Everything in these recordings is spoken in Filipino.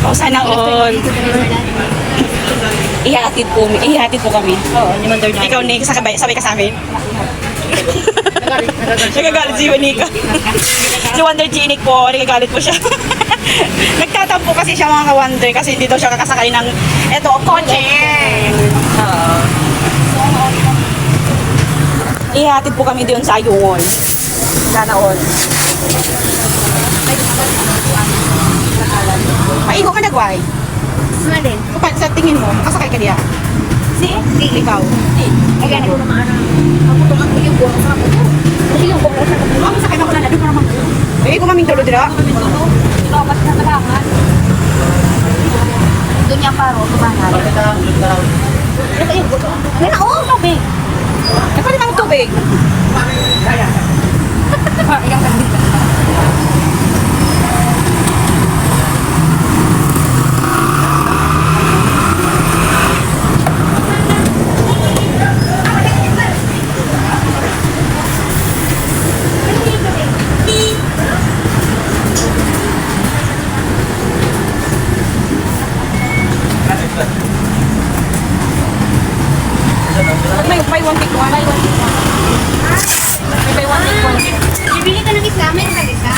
Oh, sana all. Ihatid po kami. Oo, ni Mandar na. Ikaw, Nick, sabay ka sa amin. Nagagalit si Juanica. Si Wonder Genic po, nagagalit po siya. Nagtatampo kasi siya mga ka-Wonder kasi hindi daw siya kakasakay ng kotse. Ihatid po kami doon sa Ayungol. Sana all. Maigo ka nagway. Malin. Sa tingin mo, kasakay ka diya? Si? Ikaw. Ay, gano'n ko naman. Ako tulad ko yung buwan sa kapito. Kasi yung buwan sa kapito. Ang sakay mo na doon para mag... Eh, kumaming tulo dira. Ikaw, ba't natalangan? Doon niya paro, tubangan. Ito yung buwan. May na, oo, sabi. Eh, pwede bang tubig? Yung kanina. May one take one. May one take one. Bibili ka ng isa, meron ka isa.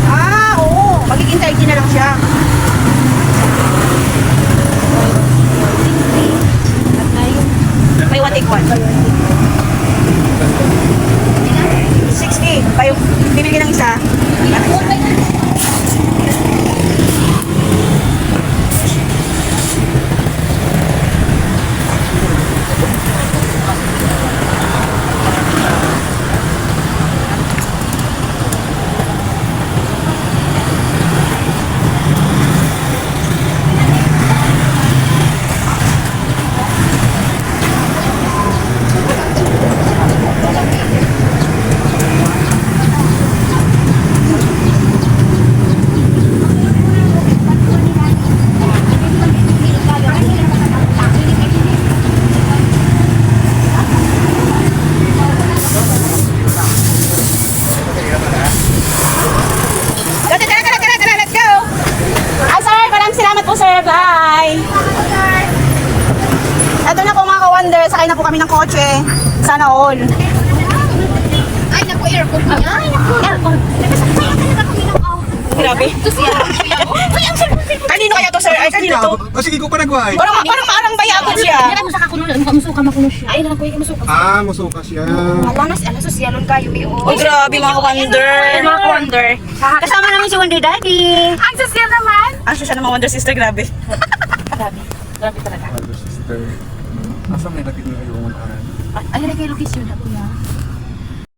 Ah, oo. Magiging 30 na lang siya. May one take one. 60. Kayo, bibili ka ng isa. Let's go! Ay, sir, maraming salamat po, sir. Bye! Ito na po mga ka-Wonder, sakay na po kami ng kotse. Sana all. Ay, naku, aircon pa yan. Ay, naku, aircon. Nagkasaksayan talaga kami ng out. Grabe. Ito siya. Ay, ang sarap. Kanino kaya to, sir? Ay, kanino to? O sige ko pa nagway. Parang bayabot siya. Meron mo sa kakulo. Musuka makulo siya. Ay, naku, musuka. Ah, musuka siya. Ala, sosyalon kayo, Bio. Oh, grabe mga ka-Wonder. Mga ka-Wonder. Kasama namin si Wonder Daddy. Ang sosyal naman. Ang siya ng mga Wonder Sister, grabe. Grabe. Grabe talaga. Hello sister. Asa may nakita niyo yung unahan? Ay, kay location na kuya.